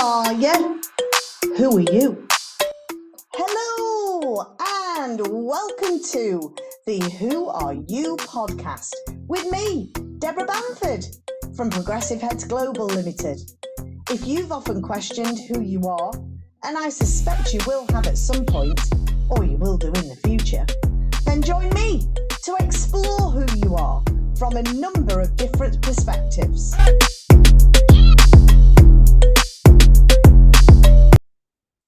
are you? Who are you? Hello and welcome to the Who Are You podcast with me, Deborah Bamford from Progressive Heads Global Limited. If you've often questioned who you are, and I suspect you will have at some point, or you will do in the future, then join me to explore who you are from a number of different perspectives.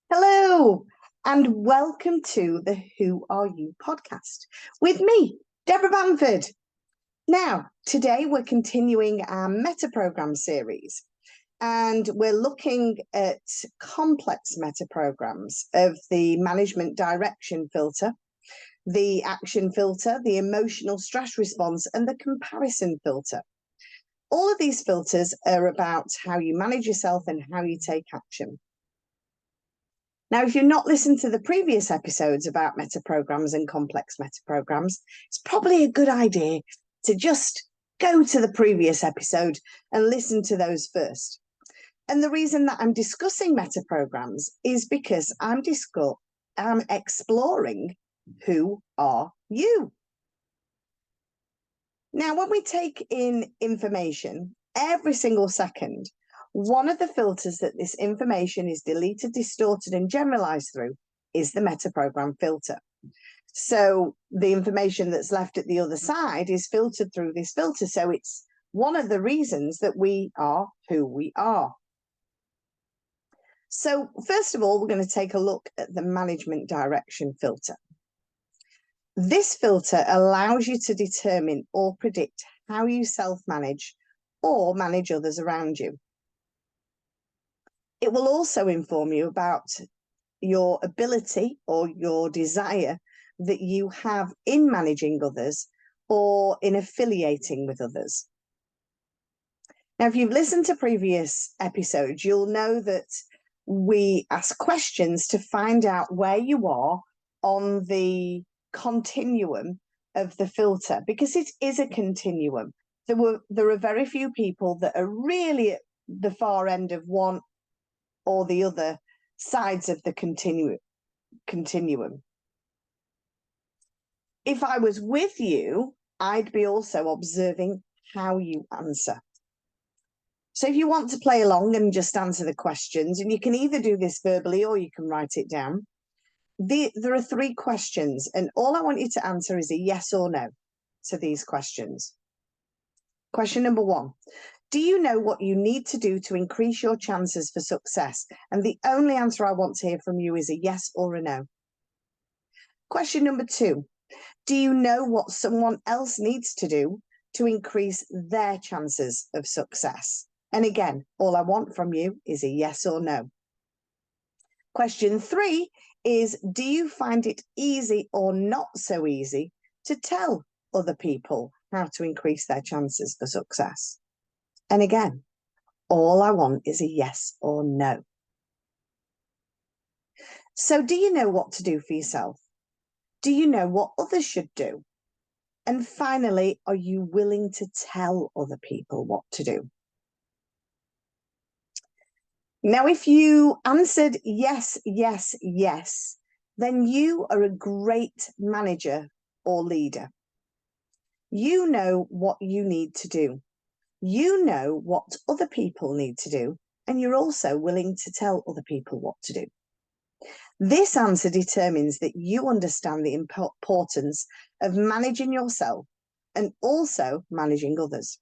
Hello and welcome to the Who Are You podcast with me, Deborah Bamford. Now, today we're continuing our meta-program series and we're looking at complex meta-programs of the management direction filter, the action filter, the emotional stress response, and the comparison filter. All of these filters are about how you manage yourself and how you take action. Now, if you've not listened to the previous episodes about meta-programs and complex meta-programs, it's probably a good idea to just go to the previous episode and listen to those first. And the reason that I'm discussing meta-programs is because I'm exploring who are you. Now, when we take in information every single second, one of the filters that this information is deleted, distorted, and generalized through is the meta-program filter. So the information that's left at the other side is filtered through this filter. So it's one of the reasons that we are who we are. So first of all, we're going to take a look at the management direction filter. This filter allows you to determine or predict how you self-manage or manage others around you. It will also inform you about your ability or your desire that you have in managing others or in affiliating with others. Now, if you've listened to previous episodes, you'll know that we ask questions to find out where you are on the continuum of the filter, because it is a continuum. There are very few people that are really at the far end of one or the other sides of the continuum. If I was with you, I'd be also observing how you answer. So if you want to play along and just answer the questions, and you can either do this verbally or you can write it down. There are 3 questions, and all I want you to answer is a yes or no to these questions. Question number 1. Do you know what you need to do to increase your chances for success? And the only answer I want to hear from you is a yes or a no. Question number 2. Do you know what someone else needs to do to increase their chances of success? And again, all I want from you is a yes or no. Question 3 is, do you find it easy or not so easy to tell other people how to increase their chances for success? And again, all I want is a yes or no. So do you know what to do for yourself? Do you know what others should do? And finally, are you willing to tell other people what to do? Now, if you answered yes, yes, yes, then you are a great manager or leader. You know what you need to do. You know what other people need to do, and you're also willing to tell other people what to do. This answer determines that you understand the importance of managing yourself and also managing others.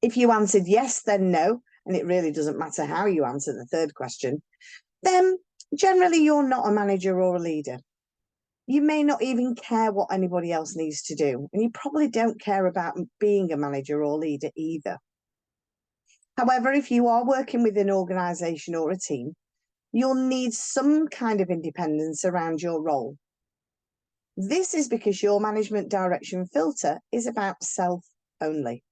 If you answered yes, then no, and it really doesn't matter how you answer the third question, then generally you're not a manager or a leader. You may not even care what anybody else needs to do, and you probably don't care about being a manager or leader either. However, if you are working with an organisation or a team, you'll need some kind of independence around your role. This is because your management direction filter is about self only.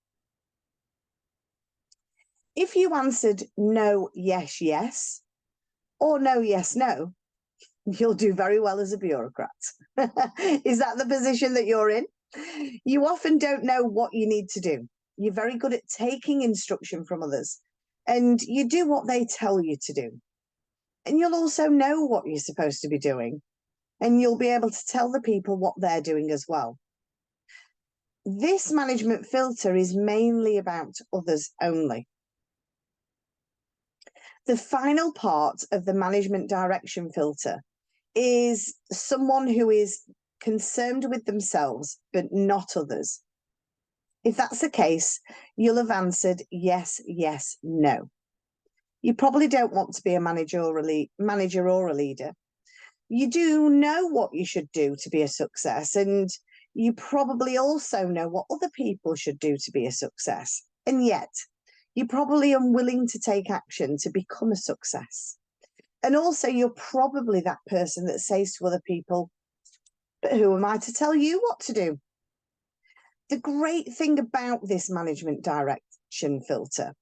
If you answered no, yes, yes, or no, yes, no, you'll do very well as a bureaucrat. Is that the position that you're in? You often don't know what you need to do. You're very good at taking instruction from others, and you do what they tell you to do. And you'll also know what you're supposed to be doing, and you'll be able to tell the people what they're doing as well. This management filter is mainly about others only. The final part of the management direction filter is someone who is concerned with themselves, but not others. If that's the case, you'll have answered yes, yes, no. You probably don't want to be a manager or a leader. You do know what you should do to be a success, and you probably also know what other people should do to be a success. And yet, you're probably unwilling to take action to become a success. And also, you're probably that person that says to other people, but who am I to tell you what to do? The great thing about this management direction filter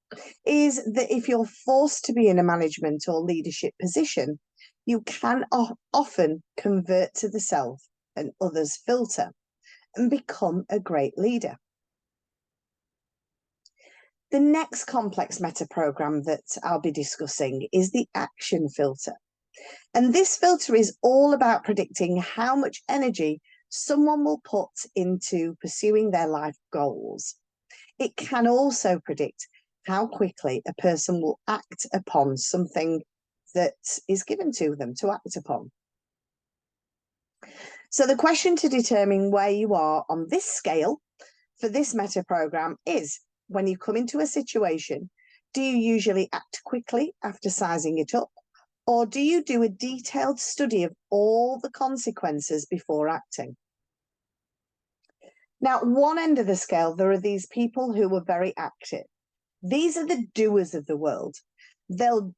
is that if you're forced to be in a management or leadership position, you can often convert to the self and others filter and become a great leader. The next complex meta program that I'll be discussing is the action filter. And this filter is all about predicting how much energy someone will put into pursuing their life goals. It can also predict how quickly a person will act upon something that is given to them to act upon. So the question to determine where you are on this scale for this meta program is, when you come into a situation, do you usually act quickly after sizing it up? Or do you do a detailed study of all the consequences before acting? Now, at one end of the scale, there are these people who are very active. These are the doers of the world. They'll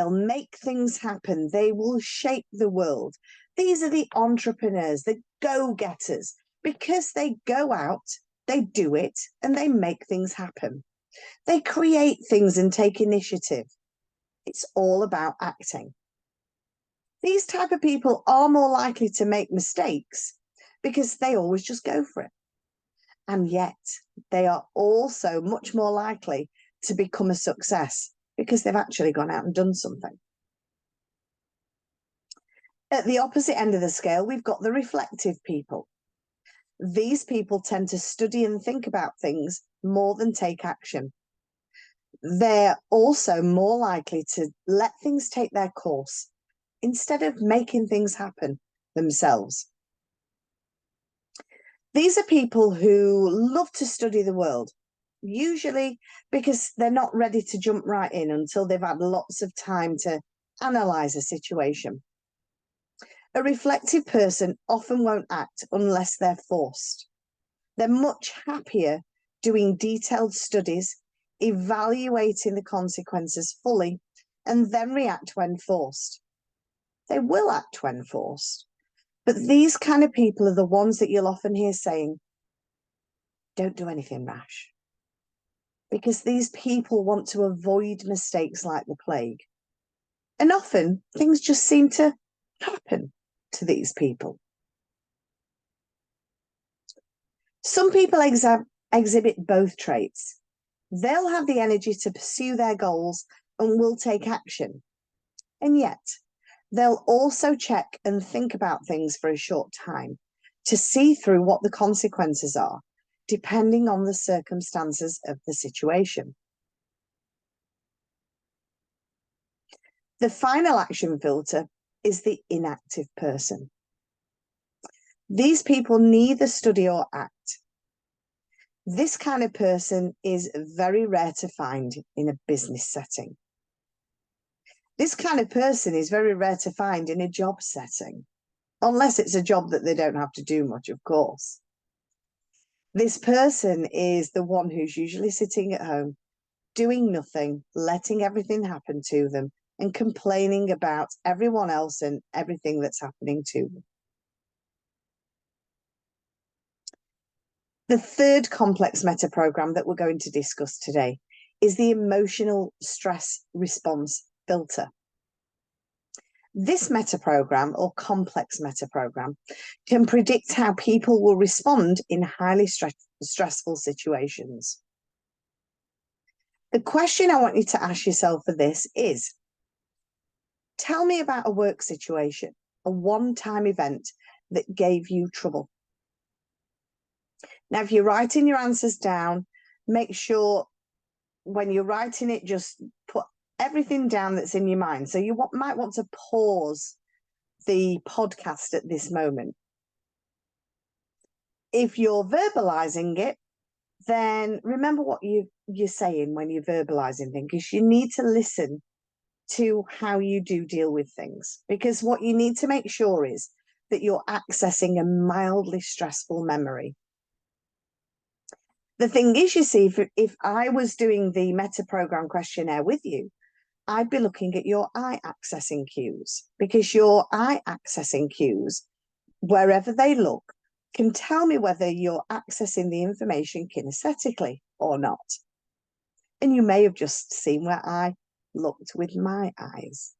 make things happen. They will shape the world. These are the entrepreneurs, the go-getters, because they go out, they do it, and they make things happen. They create things and take initiative. It's all about acting. These type of people are more likely to make mistakes because they always just go for it. And yet they are also much more likely to become a success because they've actually gone out and done something. At the opposite end of the scale, we've got the reflective people. These people tend to study and think about things more than take action. They're also more likely to let things take their course instead of making things happen themselves. These are people who love to study the world, usually because they're not ready to jump right in until they've had lots of time to analyze a situation. A reflective person often won't act unless they're forced. They're much happier doing detailed studies, evaluating the consequences fully, and then react when forced. They will act when forced, but these kind of people are the ones that you'll often hear saying, don't do anything rash. Because these people want to avoid mistakes like the plague. And often things just seem to happen to these people. Some people exhibit both traits. They'll have the energy to pursue their goals and will take action. And yet, they'll also check and think about things for a short time to see through what the consequences are, depending on the circumstances of the situation. The final action filter is the inactive person. These people neither study or act. This kind of person is very rare to find in a business setting. This kind of person is very rare to find in a job setting, unless it's a job that they don't have to do much, of course. This person is the one who's usually sitting at home, doing nothing, letting everything happen to them, and complaining about everyone else and everything that's happening to them. The third complex meta program that we're going to discuss today is the emotional stress response filter. This meta program, or complex meta program, can predict how people will respond in highly stressful situations. The question I want you to ask yourself for this is, tell me about a work situation, a one-time event that gave you trouble. Now, if you're writing your answers down, make sure when you're writing it, just put everything down that's in your mind. So you might want to pause the podcast at this moment. If you're verbalizing it, then remember what you're saying when you're verbalizing things, because you need to listen to how you do deal with things, because what you need to make sure is that you're accessing a mildly stressful memory. The thing is, you see, if I was doing the meta program questionnaire with you, I'd be looking at your eye accessing cues, because your eye accessing cues, wherever they look, can tell me whether you're accessing the information kinesthetically or not. And you may have just seen where I looked with my eyes.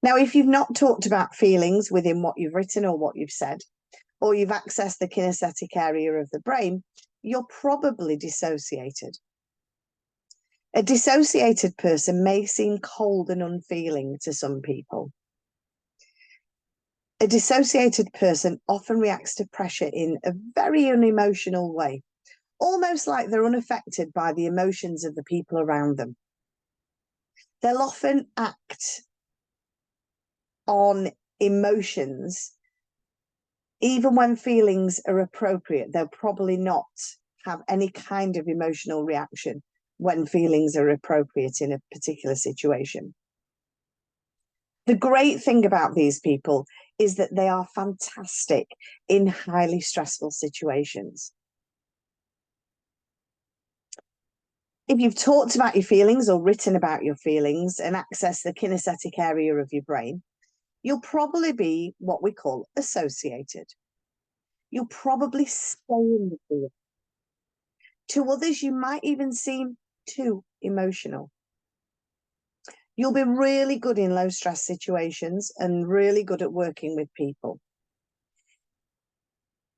Now, if you've not talked about feelings within what you've written or what you've said, or you've accessed the kinesthetic area of the brain, you're probably dissociated. A dissociated person may seem cold and unfeeling to some people. A dissociated person often reacts to pressure in a very unemotional way, almost like they're unaffected by the emotions of the people around them. They'll often act on emotions, even when feelings are appropriate. They'll probably not have any kind of emotional reaction when feelings are appropriate in a particular situation. The great thing about these people is that they are fantastic in highly stressful situations. If you've talked about your feelings or written about your feelings and accessed the kinesthetic area of your brain, you'll probably be what we call associated. You'll probably stay in the feeling. To others, you might even seem too emotional. You'll be really good in low stress situations and really good at working with people.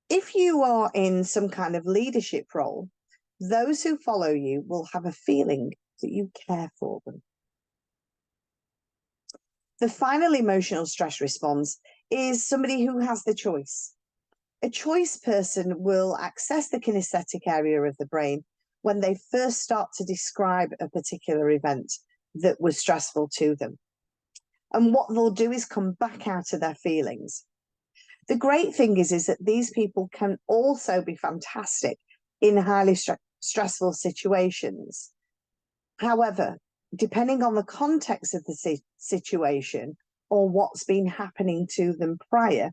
If you are in some kind of leadership role, those who follow you will have a feeling that you care for them. The final emotional stress response is somebody who has the choice. A choice person will access the kinesthetic area of the brain when they first start to describe a particular event that was stressful to them. And what they'll do is come back out of their feelings. The great thing is that these people can also be fantastic in highly stressful situations. However, depending on the context of the situation or what's been happening to them prior,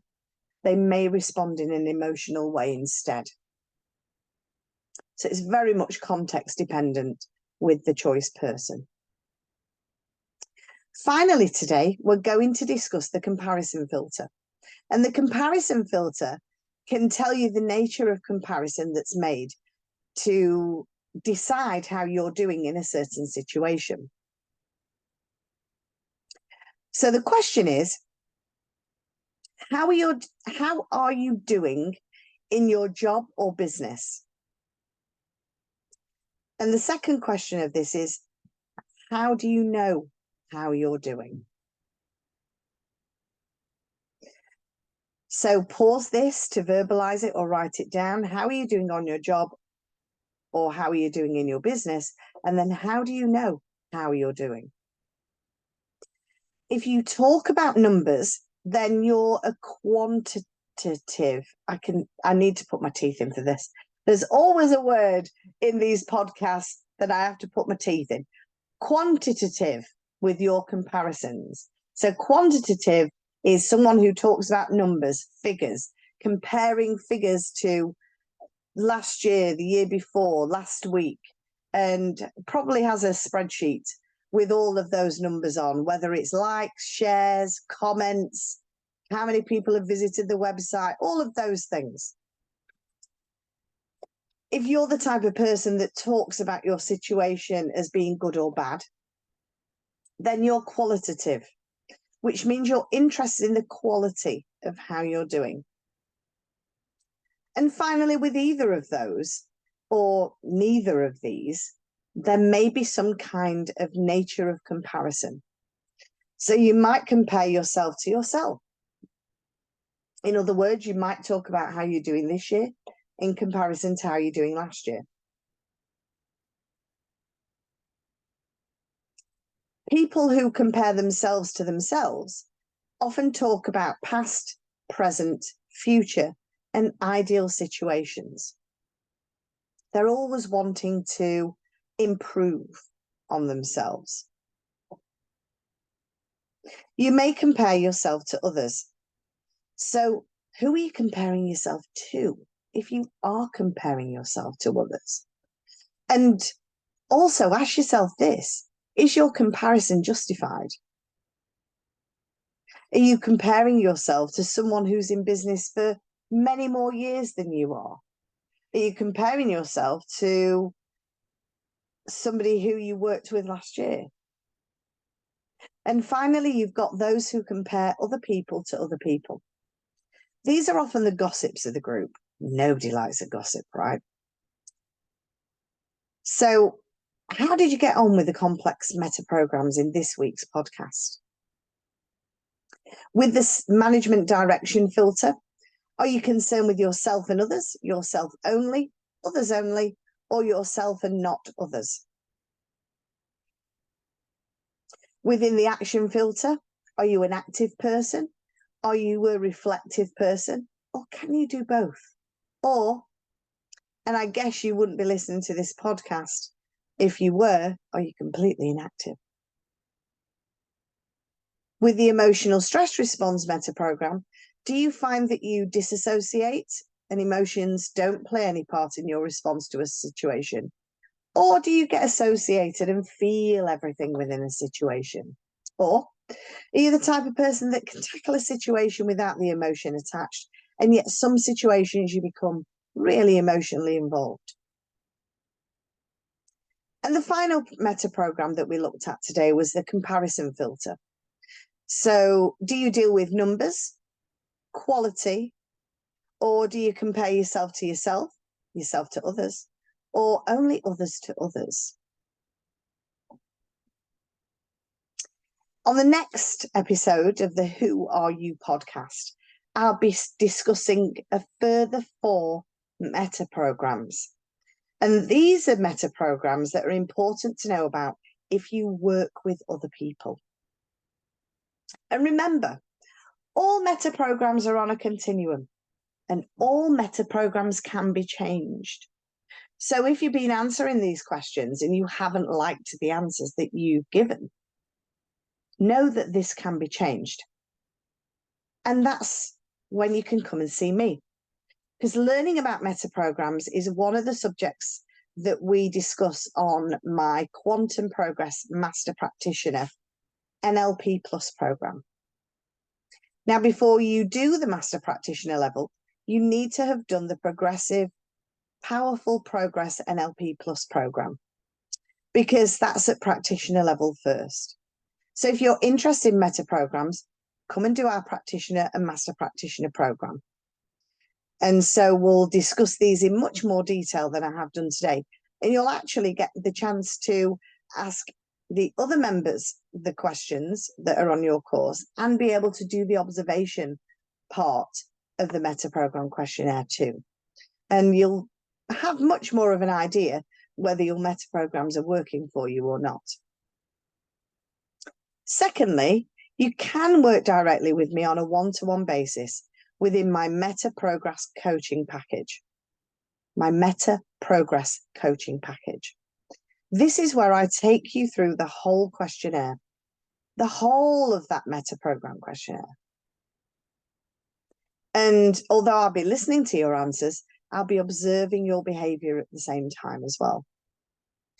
they may respond in an emotional way instead. So it's very much context dependent with the choice person. Finally, today, we're going to discuss the comparison filter. And the comparison filter can tell you the nature of comparison that's made to decide how you're doing in a certain situation. So the question is, how are you doing in your job or business? And the second question of this is, how do you know how you're doing? So pause this to verbalize it or write it down. How are you doing on your job, or how are you doing in your business? And then how do you know how you're doing? If you talk about numbers, then you're a quantitative. I need to put my teeth in for this. There's always a word in these podcasts that I have to put my teeth in. Quantitative with your comparisons. So quantitative is someone who talks about numbers, figures, comparing figures to last year, the year before, last week, and probably has a spreadsheet with all of those numbers on, whether it's likes, shares, comments, how many people have visited the website, all of those things. If you're the type of person that talks about your situation as being good or bad, then you're qualitative, which means you're interested in the quality of how you're doing. And finally, with either of those, or neither of these, there may be some kind of nature of comparison. So you might compare yourself to yourself. In other words, you might talk about how you're doing this year in comparison to how you're doing last year. People who compare themselves to themselves often talk about past, present, future, and ideal situations. They're always wanting to improve on themselves. You may compare yourself to others. So who are you comparing yourself to if you are comparing yourself to others? And also ask yourself this, is your comparison justified? Are you comparing yourself to someone who's in business for many more years than you are? Are you comparing yourself to somebody who you worked with last year? And finally, you've got those who compare other people to other people. These are often the gossips of the group. Nobody likes a gossip, right? So how did you get on with the complex meta programs in this week's podcast? With this management direction filter, are you concerned with yourself and others, yourself only, others only, or yourself and not others? Within the action filter, are you an active person? Are you a reflective person? Or can you do both? Or, and I guess you wouldn't be listening to this podcast if you were, are you completely inactive? With the emotional stress response meta program, do you find that you disassociate and emotions don't play any part in your response to a situation? Or do you get associated and feel everything within a situation? Or are you the type of person that can tackle a situation without the emotion attached, and yet some situations you become really emotionally involved? And the final meta program that we looked at today was the comparison filter. So do you deal with numbers, quality, or do you compare yourself to yourself, yourself to others, or only others to others? On the next episode of the Who Are You podcast, I'll be discussing a further 4 meta programs. And these are meta programs that are important to know about if you work with other people. And remember, all meta programs are on a continuum, and all meta programs can be changed. So if you've been answering these questions and you haven't liked the answers that you've given, know that this can be changed. And that's when you can come and see me. Because learning about meta programs is one of the subjects that we discuss on my Quantum Progress Master Practitioner NLP Plus program. Now, before you do the Master Practitioner level, you need to have done the Progressive Powerful Progress NLP Plus program, because that's at practitioner level first. So if you're interested in meta programs, come and do our practitioner and master practitioner program. And so we'll discuss these in much more detail than I have done today. And you'll actually get the chance to ask the other members the questions that are on your course and be able to do the observation part of the meta program questionnaire too. And you'll have much more of an idea whether your meta programs are working for you or not. Secondly, you can work directly with me on a one-to-one basis within my Meta Progress coaching package. My Meta Progress coaching package. This is where I take you through the whole questionnaire, the whole of that Meta program questionnaire. And although I'll be listening to your answers, I'll be observing your behavior at the same time as well.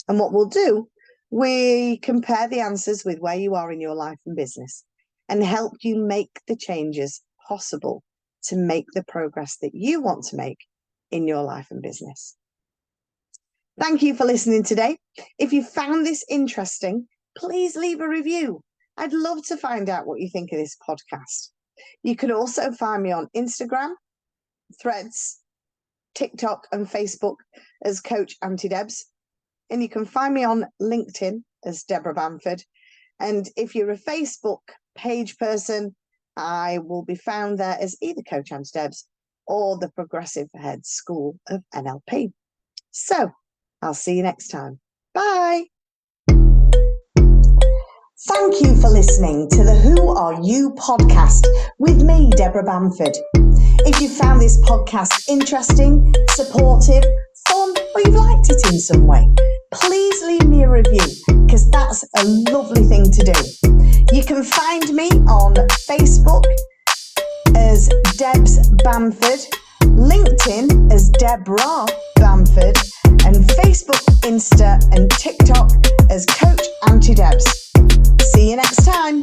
And what we'll do, we compare the answers with where you are in your life and business and help you make the changes possible to make the progress that you want to make in your life and business. Thank you for listening today. If you found this interesting, please leave a review. I'd love to find out what you think of this podcast. You can also find me on Instagram, Threads, TikTok, and Facebook as Coach Auntie Debs. and you can find me on LinkedIn as Deborah Bamford. And if you're a Facebook page person, I will be found there as either Coach Ange Debs or the Progressive Head School of NLP. So I'll see you next time. Bye. Thank you for listening to the Who Are You podcast with me, Deborah Bamford. If you found this podcast interesting, supportive, fun, or you've liked it in some way, please leave me a review because that's a lovely thing to do. You can find me on Facebook as Debs Bamford, LinkedIn as Deborah Bamford, and Facebook, Insta, and TikTok as Coach Ange Debs. See you next time.